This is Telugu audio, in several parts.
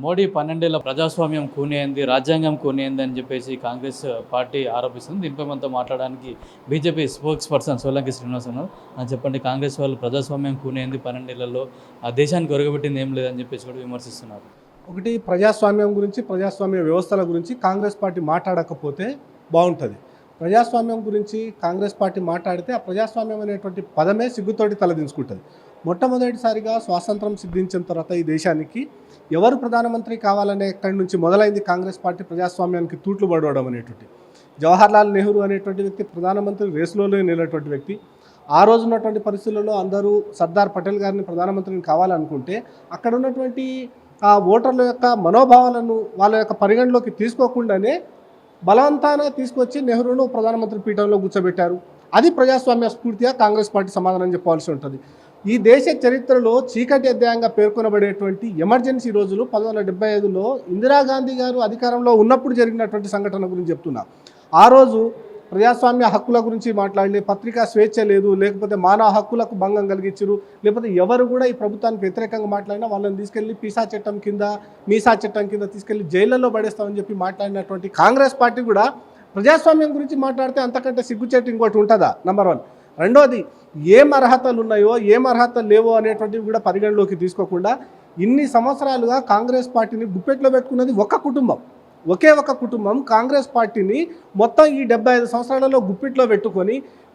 మోడీ 12 ఏళ్ల ప్రజాస్వామ్యం కూనింది, రాజ్యాంగం కూనింది అని చెప్పేసి కాంగ్రెస్ పార్టీ ఆరోపిస్తుంది. దీనిపై మనతో మాట్లాడడానికి BJP spokes person Solanki Srinivas ఉన్నారు. చెప్పండి, కాంగ్రెస్ వాళ్ళు ప్రజాస్వామ్యం కూనింది 12 ఏళ్లలో, ఆ దేశానికి ఒరగబెట్టింది ఏం లేదని చెప్పేసి కూడా విమర్శిస్తున్నారు. ఒకటి ప్రజాస్వామ్యం గురించి, ప్రజాస్వామ్య వ్యవస్థల గురించి కాంగ్రెస్ పార్టీ మాట్లాడకపోతే బాగుంటుంది. ప్రజాస్వామ్యం గురించి కాంగ్రెస్ పార్టీ మాట్లాడితే ఆ ప్రజాస్వామ్యం అనేటువంటి పదమే సిగ్గుతోటి తలదించుకుంటుంది. మొట్టమొదటిసారిగా స్వాతంత్రం సిద్ధించిన తర్వాత ఈ దేశానికి ఎవరు ప్రధానమంత్రి కావాలనే ఎక్కడి నుంచి మొదలైంది కాంగ్రెస్ పార్టీ ప్రజాస్వామ్యానికి తూట్లు పడవడం అనేటువంటి. జవహర్లాల్ నెహ్రూ అనేటువంటి వ్యక్తి ప్రధానమంత్రి రేసులోనే నిలటువంటి వ్యక్తి. ఆ రోజు ఉన్నటువంటి పరిస్థితులలో అందరూ సర్దార్ పటేల్ గారిని ప్రధానమంత్రిని కావాలనుకుంటే అక్కడ ఉన్నటువంటి ఆ ఓటర్ల యొక్క మనోభావాలను వాళ్ళ యొక్క పరిగణలోకి తీసుకోకుండానే బలవంతాన తీసుకొచ్చి నెహ్రూను ప్రధానమంత్రి పీఠంలో కూర్చోబెట్టారు. అది ప్రజాస్వామ్య స్ఫూర్తిగా కాంగ్రెస్ పార్టీ సమాధానం చెప్పాల్సి ఉంటుంది. ఈ దేశ చరిత్రలో చీకటి అధ్యాయంగా పేర్కొనబడేటువంటి ఎమర్జెన్సీ రోజులు 1975లో ఇందిరాగాంధీ గారు అధికారంలో ఉన్నప్పుడు జరిగినటువంటి సంఘటన గురించి చెప్తున్నా. ఆ రోజు ప్రజాస్వామ్య హక్కుల గురించి మాట్లాడలే, పత్రికా స్వేచ్ఛ లేదు, లేకపోతే మానవ హక్కులకు భంగం కలిగించరు, లేకపోతే ఎవరు కూడా ఈ ప్రభుత్వానికి వ్యతిరేకంగా మాట్లాడినా వాళ్ళని తీసుకెళ్లి మీసా చట్టం కింద తీసుకెళ్లి జైళ్లలో పడేస్తామని చెప్పి మాట్లాడినటువంటి కాంగ్రెస్ పార్టీ కూడా ప్రజాస్వామ్యం గురించి మాట్లాడితే అంతకంటే సిగ్గుచేటు ఇంకోటి ఉంటుందా? నంబర్ 1. రెండోది, ఏం అర్హతలు ఉన్నాయో ఏం అర్హతలు లేవో అనేటువంటివి కూడా పరిగణలోకి తీసుకోకుండా ఇన్ని సంవత్సరాలుగా కాంగ్రెస్ పార్టీని గుప్పెట్లో పెట్టుకున్నది ఒకే ఒక కుటుంబం కాంగ్రెస్ పార్టీని మొత్తం ఈ 75 సంవత్సరాలలో గుప్పిట్లో పెట్టుకొని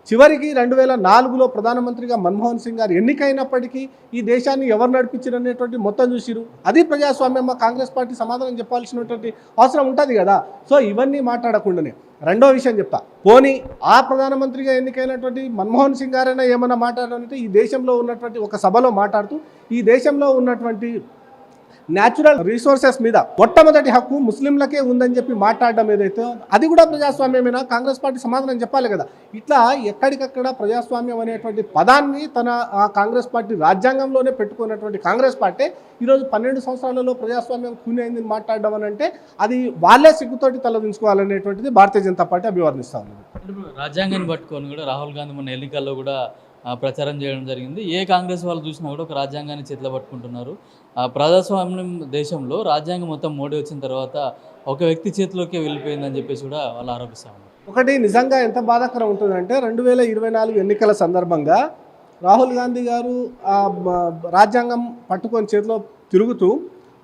చివరికి 2004లో ప్రధానమంత్రిగా మన్మోహన్ సింగ్ గారు ఎన్నికైనప్పటికీ ఈ దేశాన్ని ఎవరు నడిపించారు అనేటువంటి మొత్తం చూసిరు. అది ప్రజాస్వామ్యం. కాంగ్రెస్ పార్టీ సమాధానం చెప్పాల్సినటువంటి అవసరం ఉంటుంది కదా. సో ఇవన్నీ మాట్లాడకుండానే రెండో విషయం చెప్తా. పోనీ ఆ ప్రధానమంత్రిగా ఎన్నికైనటువంటి మన్మోహన్ సింగ్ గారైనా ఏమైనా మాట్లాడాలంటే ఈ దేశంలో ఉన్నటువంటి ఒక సభలో మాట్లాడుతూ ఈ దేశంలో ఉన్నటువంటి న్యాచురల్ రిసోర్సెస్ మీద మొట్టమొదటి హక్కు ముస్లింలకే ఉందని చెప్పి మాట్లాడడం ఏదైతే అది కూడా ప్రజాస్వామ్యమేనా? కాంగ్రెస్ పార్టీ సమాధానం చెప్పాలి కదా. ఇట్లా ఎక్కడికక్కడ ప్రజాస్వామ్యం అనేటువంటి పదాన్ని తన కాంగ్రెస్ పార్టీ రాజ్యాంగంలోనే పెట్టుకున్నటువంటి కాంగ్రెస్ పార్టీ ఈరోజు 12 సంవత్సరాలలో ప్రజాస్వామ్యం కూనైందని మాట్లాడడం అని అంటే అది వాళ్ళే సిగ్గుతోటి తలదించుకోవాలనేటువంటిది భారతీయ జనతా పార్టీ అభివర్ణిస్తూ ఉన్నది. రాజ్యాంగాన్ని పట్టుకొని కూడా రాహుల్ గాంధీ మొన్న ఎన్నికల్లో కూడా ప్రచారం చేయడం జరిగింది. ఏ కాంగ్రెస్ వాళ్ళు చూసినా కూడా ఒక రాజ్యాంగాన్ని చేతిలో పట్టుకుంటున్నారు. ప్రజాస్వామ్యం దేశంలో రాజ్యాంగం మొత్తం మోడీ వచ్చిన తర్వాత ఒక వ్యక్తి చేతిలోకే వెళ్ళిపోయిందని చెప్పేసి కూడా వాళ్ళు ఆరోపిస్తూ ఉన్నారు. ఒకటి నిజంగా ఎంత బాధాకరం ఉంటుందంటే 2024 ఎన్నికల సందర్భంగా రాహుల్ గాంధీ గారు రాజ్యాంగం పట్టుకొని చేతిలో తిరుగుతూ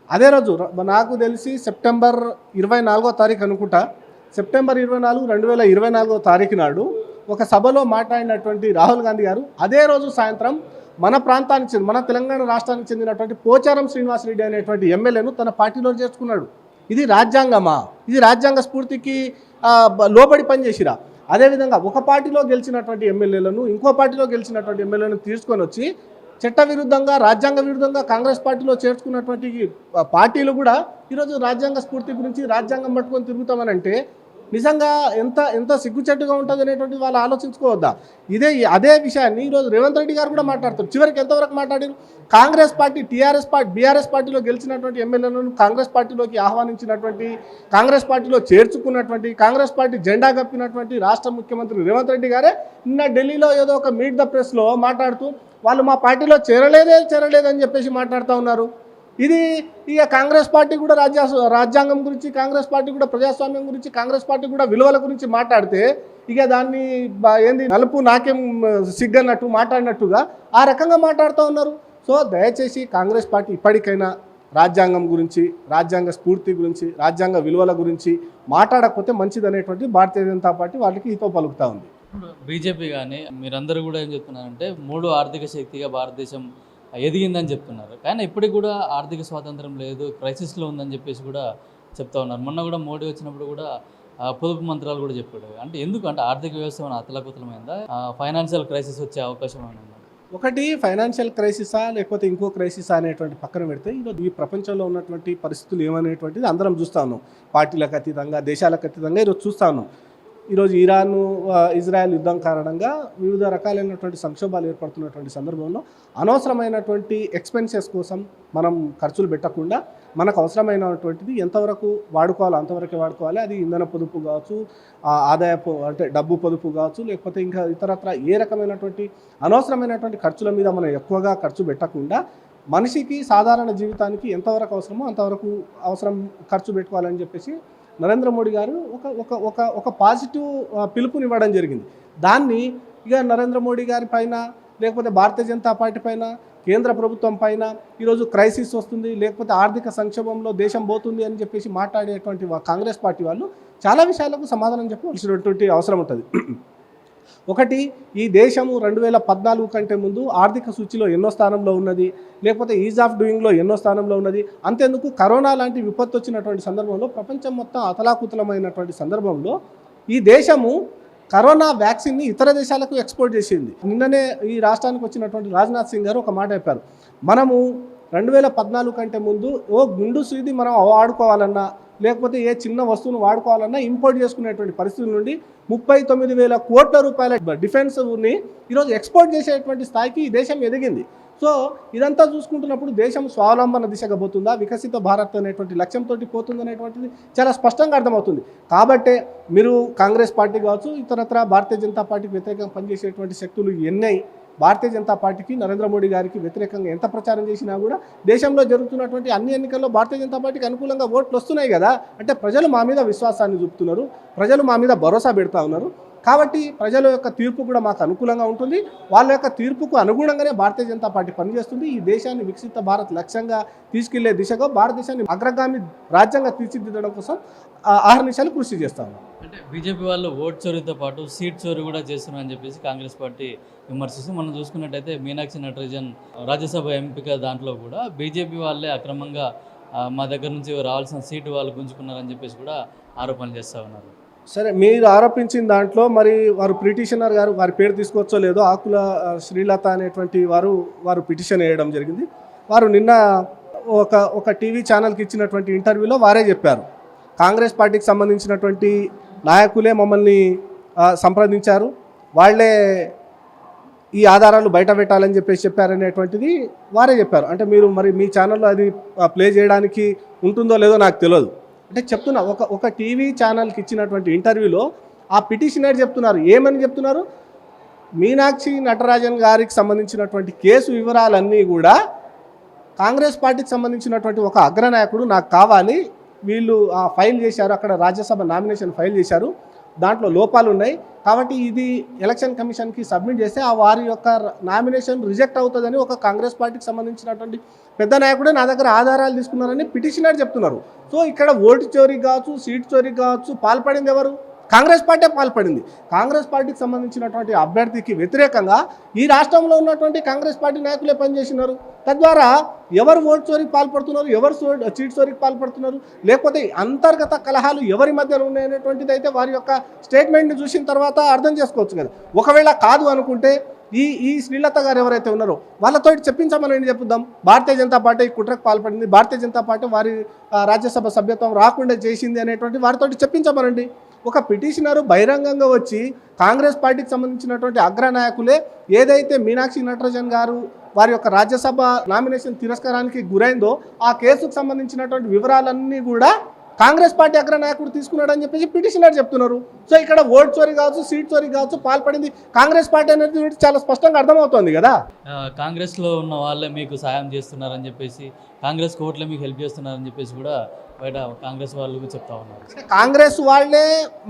అదే రోజు నాకు తెలిసి సెప్టెంబర్ 24వ తారీఖు అనుకుంటా, సెప్టెంబర్ 24, 2024వ తారీఖు నాడు ఒక సభలో మాట్లాడినటువంటి రాహుల్ గాంధీ గారు అదే రోజు సాయంత్రం మన ప్రాంతానికి మన తెలంగాణ రాష్ట్రానికి చెందినటువంటి పోచారం శ్రీనివాసరెడ్డి అనేటువంటి ఎమ్మెల్యేను తన పార్టీలో చేర్చుకున్నాడు. ఇది రాజ్యాంగమా? ఇది రాజ్యాంగ స్ఫూర్తికి లోబడి పనిచేసిరా? అదేవిధంగా ఒక పార్టీలో గెలిచినటువంటి ఎమ్మెల్యేలను ఇంకో పార్టీలో గెలిచినటువంటి ఎమ్మెల్యేలను తీసుకొని వచ్చి చట్ట విరుద్ధంగా రాజ్యాంగ విరుద్ధంగా కాంగ్రెస్ పార్టీలో చేర్చుకున్నటువంటి పార్టీలు కూడా ఈరోజు రాజ్యాంగ స్ఫూర్తి గురించి రాజ్యాంగం పట్టుకొని తిరుగుతామనంటే నిజంగా ఎంత సిగ్గుచెట్టుగా ఉంటుంది అనేటువంటి వాళ్ళు ఆలోచించుకోవద్దా? అదే విషయాన్ని ఈరోజు రేవంత్ రెడ్డి గారు కూడా మాట్లాడుతారు. చివరికి ఎంతవరకు మాట్లాడారు? కాంగ్రెస్ పార్టీ బీఆర్ఎస్ పార్టీలో గెలిచినటువంటి ఎమ్మెల్యేలను కాంగ్రెస్ పార్టీలోకి ఆహ్వానించినటువంటి, కాంగ్రెస్ పార్టీలో చేర్చుకున్నటువంటి, కాంగ్రెస్ పార్టీ జెండా కప్పినటువంటి రాష్ట్ర ముఖ్యమంత్రి రేవంత్ రెడ్డి గారే నిన్న ఢిల్లీలో ఏదో ఒక మీట్ ద ప్రెస్లో మాట్లాడుతూ వాళ్ళు మా పార్టీలో చేరలేదని చెప్పేసి మాట్లాడుతూ ఉన్నారు. ఇది ఇక కాంగ్రెస్ పార్టీ కూడా రాజ్యాంగం గురించి, కాంగ్రెస్ పార్టీ కూడా ప్రజాస్వామ్యం గురించి, కాంగ్రెస్ పార్టీ కూడా విలువల గురించి మాట్లాడితే ఇక దాన్ని ఏంది నలుపు నాకేం సిగ్గన్నట్టు మాట్లాడినట్టుగా ఆ రకంగా మాట్లాడుతూ ఉన్నారు. సో దయచేసి కాంగ్రెస్ పార్టీ ఇప్పటికైనా రాజ్యాంగం గురించి, రాజ్యాంగ స్ఫూర్తి గురించి, రాజ్యాంగ విలువల గురించి మాట్లాడకపోతే మంచిదనేటువంటి భారతీయ జనతా పార్టీ వాళ్ళకి హితో పలుకుతూ ఉంది. బీజేపీ కానీ మీరందరూ కూడా ఏం చెప్తున్నారంటే 3వ ఆర్థిక శక్తిగా భారతదేశం ఎదిగిందని చెప్తున్నారు. కానీ ఇప్పటికి కూడా ఆర్థిక స్వాతంత్రం లేదు, క్రైసిస్లో ఉందని చెప్పేసి కూడా చెప్తా ఉన్నారు. మొన్న కూడా మోడీ వచ్చినప్పుడు కూడా పొదుపు మంత్రాలు కూడా చెప్పాడు. అంటే ఎందుకు అంటే ఆర్థిక వ్యవస్థ ఏమైనా అతలాకుతలమైందా? ఫైనాన్షియల్ క్రైసిస్ వచ్చే అవకాశం ఏమైనా ఉందా? ఒకటి ఫైనాన్షియల్ క్రైసిసా లేకపోతే ఇంకో క్రైసిసా అనేటువంటి పక్కన పెడితే ఈరోజు ఈ ప్రపంచంలో ఉన్నటువంటి పరిస్థితులు ఏమనేటువంటిది అందరం చూస్తూ ఉన్నాం. పార్టీలకు అతీతంగా, దేశాలకు అతీతంగా ఈరోజు చూస్తూ ఉన్నాం. ఈరోజు ఇరాను ఇజ్రాయెల్ యుద్ధం కారణంగా వివిధ రకాలైనటువంటి సంక్షోభాలు ఏర్పడుతున్నటువంటి సందర్భంలో అనవసరమైనటువంటి ఎక్స్పెన్సెస్ కోసం మనం ఖర్చులు పెట్టకుండా మనకు అవసరమైనటువంటిది ఎంతవరకు వాడుకోవాలో అంతవరకే వాడుకోవాలి. అది ఇంధన పొదుపు కావచ్చు, ఆదాయపు అంటే డబ్బు పొదుపు కావచ్చు, లేకపోతే ఇంకా ఇతరత్ర ఏ రకమైనటువంటి అనవసరమైనటువంటి ఖర్చుల మీద మనం ఎక్కువగా ఖర్చు పెట్టకుండా మనిషికి సాధారణ జీవితానికి ఎంతవరకు అవసరమో అంతవరకు అవసరం ఖర్చు పెట్టుకోవాలని చెప్పేసి నరేంద్ర మోడీ గారు ఒక ఒక ఒక ఒక పాజిటివ్ పిలుపునివ్వడం జరిగింది. దాన్ని ఇక నరేంద్ర మోడీ గారి పైన లేకపోతే భారతీయ జనతా పార్టీ పైన కేంద్ర ప్రభుత్వం పైన ఈరోజు క్రైసిస్ వస్తుంది, లేకపోతే ఆర్థిక సంక్షోభంలో దేశం పోతుంది అని చెప్పేసి మాట్లాడేటువంటి కాంగ్రెస్ పార్టీ వాళ్ళు చాలా విషయాలకు సమాధానం చెప్పవలసినటువంటి అవసరం ఉంటుంది. ఒకటి, ఈ దేశము 2014 కంటే ముందు ఆర్థిక సూచిలో ఎన్నో స్థానంలో ఉన్నది, లేకపోతే ఈజ్ ఆఫ్ డూయింగ్లో ఎన్నో స్థానంలో ఉన్నది. అంతేందుకు కరోనా లాంటి విపత్తు వచ్చినటువంటి సందర్భంలో ప్రపంచం మొత్తం అతలాకుతలమైనటువంటి సందర్భంలో ఈ దేశము కరోనా వ్యాక్సిన్ని ఇతర దేశాలకు ఎక్స్పోర్ట్ చేసింది. నిన్ననే ఈ రాష్ట్రానికి వచ్చినటువంటి రాజ్నాథ్ సింగ్ గారు ఒక మాట చెప్పారు, మనము 2014 కంటే ముందు గుండు సూది మనం వాడుకోవాలన్నా లేకపోతే ఏ చిన్న వస్తువును వాడుకోవాలన్నా ఇంపోర్ట్ చేసుకునేటువంటి పరిస్థితుల నుండి 39,000 కోట్ల రూపాయల డిఫెన్స్ని ఈరోజు ఎక్స్పోర్ట్ చేసేటువంటి స్థాయికి ఈ దేశం ఎదిగింది. సో ఇదంతా చూసుకుంటున్నప్పుడు దేశం స్వావలంబన దిశగా పోతుందా, వికసిత భారత్ అనేటువంటి లక్ష్యంతో పోతుంది అనేటువంటిది చాలా స్పష్టంగా అర్థమవుతుంది. కాబట్టే మీరు కాంగ్రెస్ పార్టీ కావచ్చు, ఇతరత్ర భారతీయ జనతా పార్టీకి వ్యతిరేకంగా పనిచేసేటువంటి శక్తులు ఎన్నై భారతీయ జనతా పార్టీకి నరేంద్ర మోడీ గారికి వ్యతిరేకంగా ఎంత ప్రచారం చేసినా కూడా దేశంలో జరుగుతున్నటువంటి అన్ని ఎన్నికల్లో భారతీయ జనతా పార్టీకి అనుకూలంగా ఓట్లు వస్తున్నాయి కదా. అంటే ప్రజలు మా మీద విశ్వాసాన్ని చూపుతున్నారు, ప్రజలు మా మీద భరోసా పెడతా ఉన్నారు. కాబట్టి ప్రజల యొక్క తీర్పు కూడా మాకు అనుకూలంగా ఉంటుంది. వాళ్ళ యొక్క తీర్పుకు అనుగుణంగానే భారతీయ జనతా పార్టీ పనిచేస్తుంది. ఈ దేశాన్ని వికసిత భారత్ లక్ష్యంగా తీసుకెళ్లే దిశగా భారతదేశాన్ని అగ్రగామి రాజ్యంగా తీర్చిదిద్దడం కోసం అహర్నిశలు కృషి చేస్తాము. అంటే బీజేపీ వాళ్ళు ఓట్ చోరీతో పాటు సీట్ చోరీ కూడా చేస్తున్నారు అని చెప్పేసి కాంగ్రెస్ పార్టీ విమర్శిస్తూ, మనం చూసుకున్నట్టయితే మీనాక్షి నటరాజన్ రాజ్యసభ ఎంపిక దాంట్లో కూడా బీజేపీ వాళ్ళే అక్రమంగా మా దగ్గర నుంచి రావాల్సిన సీటు వాళ్ళు గుంజుకున్నారని చెప్పేసి కూడా ఆరోపణలు చేస్తూ ఉన్నారు. సరే, మీరు ఆరోపించిన దాంట్లో మరి వారు పిటిషనర్ గారు, వారి పేరు తీసుకోవచ్చో లేదో, ఆకుల శ్రీలత అనేటువంటి వారు పిటిషన్ వేయడం జరిగింది. వారు నిన్న ఒక టీవీ ఛానల్కి ఇచ్చినటువంటి ఇంటర్వ్యూలో వారే చెప్పారు, కాంగ్రెస్ పార్టీకి సంబంధించినటువంటి నాయకులే మమ్మల్ని సంప్రదించారు, వాళ్ళే ఈ ఆధారాలు బయట పెట్టాలని చెప్పేసి చెప్పారనేటువంటిది వారే చెప్పారు. అంటే మీరు మరి మీ ఛానల్లో అది ప్లే చేయడానికి ఉంటుందో లేదో నాకు తెలియదు. అంటే చెప్తున్నా, ఒక టీవీ ఛానల్కి ఇచ్చినటువంటి ఇంటర్వ్యూలో ఆ పిటిషనర్ చెప్తున్నారు, ఏమని చెప్తున్నారు, మీనాక్షి నటరాజన్ గారికి సంబంధించినటువంటి కేసు వివరాలన్నీ కూడా కాంగ్రెస్ పార్టీకి సంబంధించినటువంటి ఒక అగ్రనాయకుడు నాకు కావాలి, వీళ్ళు ఫైల్ చేశారు, అక్కడ రాజ్యసభ నామినేషన్ ఫైల్ చేశారు, దాంట్లో లోపాలు ఉన్నాయి, కాబట్టి ఇది ఎలక్షన్ కమిషన్కి సబ్మిట్ చేస్తే ఆ వారి యొక్క నామినేషన్ రిజెక్ట్ అవుతుందని ఒక కాంగ్రెస్ పార్టీకి సంబంధించినటువంటి పెద్ద నాయకుడే నా దగ్గర ఆధారాలు తీసుకున్నారని పిటిషనర్ చెప్తున్నారు. సో ఇక్కడ ఓటు చోరీ కావచ్చు, సీట్ చోరీ కావచ్చు, పాల్పడింది ఎవరు? కాంగ్రెస్ పార్టీ పాల్పడింది. కాంగ్రెస్ పార్టీకి సంబంధించినటువంటి అభ్యర్థికి వ్యతిరేకంగా ఈ రాష్ట్రంలో ఉన్నటువంటి కాంగ్రెస్ పార్టీ నాయకులే పనిచేసినారు. తద్వారా ఎవరు ఓటు చోరీకి పాల్పడుతున్నారు, ఎవరు సీట్ చోరీకి పాల్పడుతున్నారు, లేకపోతే అంతర్గత కలహాలు ఎవరి మధ్య ఉన్నాయనేటువంటిది అయితే వారి యొక్క స్టేట్మెంట్ని చూసిన తర్వాత అర్థం చేసుకోవచ్చు కదా. ఒకవేళ కాదు అనుకుంటే ఈ శ్రీలత గారు ఎవరైతే ఉన్నారో వాళ్ళతో చెప్పించమని చెప్పుద్దాం, భారతీయ జనతా పార్టీ కుట్రకు పాల్పడింది, భారతీయ జనతా పార్టీ వారి రాజ్యసభ సభ్యత్వం రాకుండా చేసింది అనేటువంటి వారితో చెప్పించమనండి. ఒక పిటిషనరు బహిరంగంగా వచ్చి కాంగ్రెస్ పార్టీకి సంబంధించినటువంటి అగ్రనాయకులే ఏదైతే మీనాక్షి నటరాజన్ గారు వారి యొక్క రాజ్యసభ నామినేషన్ తిరస్కారానికి గురైందో ఆ కేసుకు సంబంధించినటువంటి వివరాలన్నీ కూడా కాంగ్రెస్ పార్టీ అగ్రనాయకుడు తీసుకున్నాడని చెప్పేసి పిటిషనర్ చెప్తున్నారు. సో ఇక్కడ ఓటు చోరీ కావచ్చు, సీట్ చోరీ కావచ్చు, పాల్పడింది కాంగ్రెస్ పార్టీ అనేది చాలా స్పష్టంగా అర్థమవుతోంది కదా. కాంగ్రెస్లో ఉన్న వాళ్ళే మీకు సాయం చేస్తున్నారని చెప్పేసి, కాంగ్రెస్ కోర్టులే మీకు హెల్ప్ చేస్తున్నారని చెప్పేసి కూడా బయట కాంగ్రెస్ వాళ్ళు చెప్తా ఉన్నారు. కాంగ్రెస్ వాళ్ళే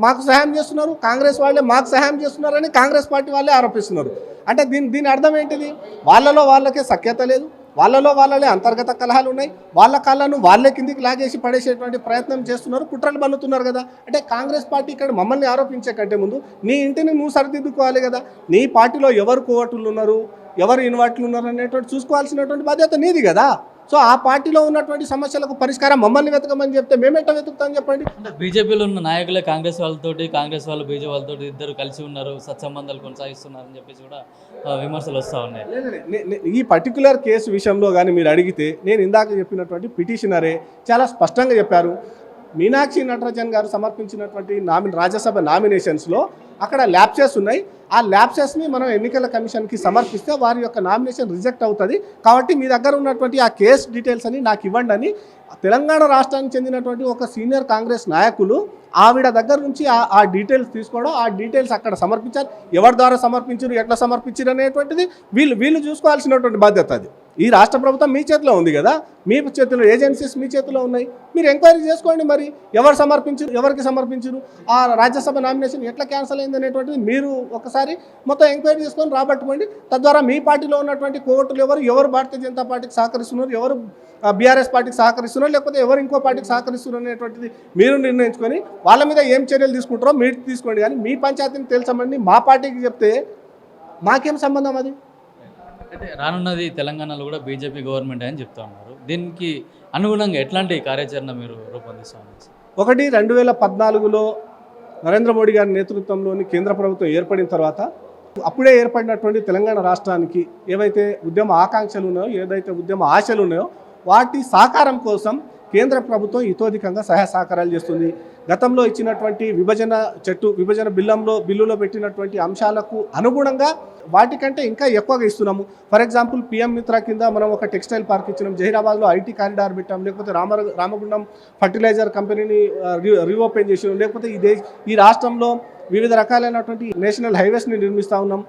మాకు సహాయం చేస్తున్నారు, కాంగ్రెస్ వాళ్ళే మాకు సహాయం చేస్తున్నారని కాంగ్రెస్ పార్టీ వాళ్ళే ఆరోపిస్తున్నారు. అంటే దీని అర్థం ఏంటిది? వాళ్ళకే సఖ్యత లేదు, వాళ్ళే అంతర్గత కలహాలు ఉన్నాయి, వాళ్ళ కళ్ళను వాళ్ళే కిందికి లాగేసి పడేసేటువంటి ప్రయత్నం చేస్తున్నారు, కుట్రలు బన్నుతున్నారు కదా. అంటే కాంగ్రెస్ పార్టీ ఇక్కడ మమ్మల్ని ఆరోపించే కంటే ముందు నీ ఇంటిని నువ్వు సరిదిద్దుకోవాలి కదా. నీ పార్టీలో ఎవరు కోవట్లు ఉన్నారు, ఎవరు ఇన్వర్ట్లు ఉన్నారు అనేటువంటి చూసుకోవాల్సినటువంటి బాధ్యత నీది కదా. సో ఆ పార్టీలో ఉన్నటువంటి సమస్యలకు పరిష్కారం మమ్మల్ని వెతకమని చెప్తే మేమెట్లా వెతుకుతాం చెప్పండి. అంటే బీజేపీలో ఉన్న నాయకులే కాంగ్రెస్ వాళ్ళతోటి, కాంగ్రెస్ వాళ్ళు బీజేపీ వాళ్ళతోటి ఇద్దరు కలిసి ఉన్నారు, సత్సంబంధాలు కొనసాగిస్తున్నారని చెప్పేసి కూడా విమర్శలు వస్తూ ఉన్నాయి. ఈ పర్టికులర్ కేసు విషయంలో కానీ మీరు అడిగితే నేను ఇందాక చెప్పినటువంటి పిటిషనరే చాలా స్పష్టంగా చెప్పారు. మీనాక్షి నటరాజన్ గారు సమర్పించినటువంటి రాజ్యసభ నామినేషన్స్లో అక్కడ ల్యాప్సెస్ ఉన్నాయి, ఆ ల్యాప్సెస్ని మనం ఎన్నికల కమిషన్కి సమర్పిస్తే వారి యొక్క నామినేషన్ రిజెక్ట్ అవుతుంది, కాబట్టి మీ దగ్గర ఉన్నటువంటి ఆ కేసు డీటెయిల్స్ అని నాకు ఇవ్వండి అని తెలంగాణ రాష్ట్రానికి చెందినటువంటి ఒక సీనియర్ కాంగ్రెస్ నాయకులు ఆవిడ దగ్గర నుంచి ఆ డీటెయిల్స్ తీసుకోవడం, ఆ డీటెయిల్స్ అక్కడ సమర్పించారు. ఎవరి ద్వారా సమర్పించారు, ఎట్లా సమర్పించారు అనేటువంటిది వీళ్ళు చూసుకోవాల్సినటువంటి బాధ్యత అది. ఈ రాష్ట్ర ప్రభుత్వం మీ చేతిలో ఉంది కదా, మీ చేతిలో ఏజెన్సీస్ మీ చేతిలో ఉన్నాయి. మీరు ఎంక్వైరీ చేసుకోండి. మరి ఎవరికి సమర్పించారు, ఆ రాజ్యసభ నామినేషన్ ఎట్లా క్యాన్సిల్ అయింది అనేటువంటిది మీరు ఒకసారి మొత్తం ఎంక్వైరీ చేసుకొని రాబట్టుకోండి. తద్వారా మీ పార్టీలో ఉన్నటువంటి కోర్టులు ఎవరు భారతీయ జనతా పార్టీకి సహకరిస్తున్నారు, ఎవరు బీఆర్ఎస్ పార్టీకి సహకరిస్తున్నారు, లేకపోతే ఎవరు ఇంకో పార్టీకి సహకరిస్తున్నారు అనేటువంటిది మీరు నిర్ణయించుకొని వాళ్ళ మీద ఏం చర్యలు తీసుకుంటారో మీరు తీసుకోండి. కానీ మీ పంచాయతీని తెలుసమండి మా పార్టీకి చెప్తే మాకేం సంబంధం అది? అయితే రానున్నది తెలంగాణలో కూడా బీజేపీ గవర్నమెంట్ అని చెప్తా ఉన్నారు. దీనికి అనుగుణంగా ఎట్లాంటి కార్యాచరణ మీరు రూపొందిస్తా ఉన్నారు? 2014లో నరేంద్ర మోడీ గారి నేతృత్వంలోని కేంద్ర ప్రభుత్వం ఏర్పడిన తర్వాత అప్పుడే ఏర్పడినటువంటి తెలంగాణ రాష్ట్రానికి ఏవైతే ఉద్యమ ఆకాంక్షలు ఉన్నాయో, ఏదైతే ఉద్యమ ఆశలు ఉన్నాయో వాటి సాకారం కోసం కేంద్ర ప్రభుత్వం ఇతోధికంగా సహాయ సహకారాలు చేస్తుంది. గతంలో ఇచ్చినటువంటి విభజన బిల్లులో పెట్టినటువంటి అంశాలకు అనుగుణంగా వాటికంటే ఇంకా ఎక్కువగా ఇస్తున్నాము. ఫర్ ఎగ్జాంపుల్ పిఎం మిత్ర కింద మనం ఒక టెక్స్టైల్ పార్క్ ఇచ్చినాం, జహీరాబాద్లో ఐటీ కారిడార్ పెట్టాం, లేకపోతే రామగుండం ఫర్టిలైజర్ కంపెనీని రీఓపెన్ చేసినాం, లేకపోతే ఈ రాష్ట్రంలో వివిధ రకాలైనటువంటి నేషనల్ హైవేస్ని నిర్మిస్తూ ఉన్నాం.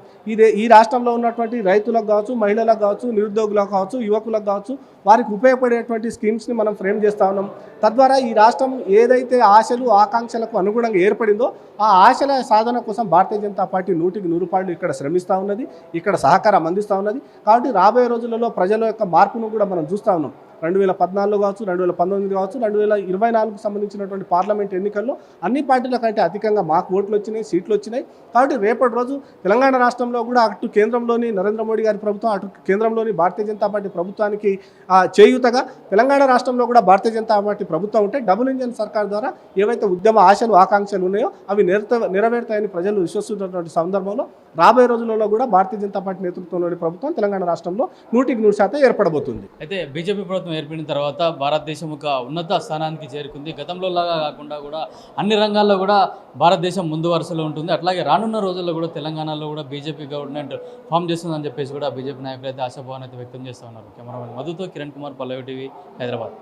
ఈ రాష్ట్రంలో ఉన్నటువంటి రైతులకు కావచ్చు, మహిళలకు కావచ్చు, నిరుద్యోగులకు కావచ్చు, యువకులకు కావచ్చు, వారికి ఉపయోగపడేటువంటి స్కీమ్స్ని మనం ఫ్రేమ్ చేస్తూ ఉన్నాం. తద్వారా ఈ రాష్ట్రం ఏదైతే ఆశలు ఆకాంక్షలకు అనుగుణంగా ఏర్పడిందో ఆ ఆశల సాధన కోసం భారతీయ జనతా పార్టీ 100% ఇక్కడ శ్రమిస్తూ ఉన్నది, ఇక్కడ సహకారం అందిస్తూ ఉన్నది. కాబట్టి రాబోయే రోజులలో ప్రజల యొక్క మార్పును కూడా మనం చూస్తూ ఉన్నాం. 2014 కావచ్చు, 2019 కావచ్చు, 2024కు సంబంధించినటువంటి పార్లమెంట్ ఎన్నికల్లో అన్ని పార్టీల కంటే అధికంగా మాకు ఓట్లు వచ్చినాయి, సీట్లు వచ్చినాయి. కాబట్టి రేపటి రోజు తెలంగాణ రాష్ట్రంలో కూడా అటు కేంద్రంలోని నరేంద్ర మోడీ గారి ప్రభుత్వం, అటు కేంద్రంలోని భారతీయ జనతా పార్టీ ప్రభుత్వానికి చేయూతగా తెలంగాణ రాష్ట్రంలో కూడా భారతీయ జనతా పార్టీ ప్రభుత్వం ఉంటే డబుల్ ఇంజన్ సర్కార్ ద్వారా ఏవైతే ఉద్యమ ఆశలు ఆకాంక్షలు ఉన్నాయో అవి నెరవేరుతాయని ప్రజలు విశ్వసిస్తున్నటువంటి సందర్భంలో రాబోయే రోజులలో కూడా భారతీయ జనతా పార్టీ నేతృత్వంలోని ప్రభుత్వం తెలంగాణ రాష్ట్రంలో 100% ఏర్పడబోతుంది. అయితే బీజేపీ ప్రభుత్వం ఏర్పడిన తర్వాత భారతదేశం ఒక ఉన్నత స్థానానికి చేరుకుంది. గతంలో లాగా కాకుండా కూడా అన్ని రంగాల్లో కూడా భారతదేశం ముందు వరుసలో ఉంటుంది. అట్లాగే రానున్న రోజుల్లో కూడా తెలంగాణలో కూడా బీజేపీ గవర్నమెంట్ ఫామ్ చేస్తుందని చెప్పేసి కూడా బీజేపీ నాయకులు అయితే ఆశాభావాన్ని అయితే వ్యక్తం చేస్తూ ఉన్నారు. కెమెరామెన్ మధుతో కిరణ్ కుమార్, పల్లవి టీవీ, హైదరాబాద్.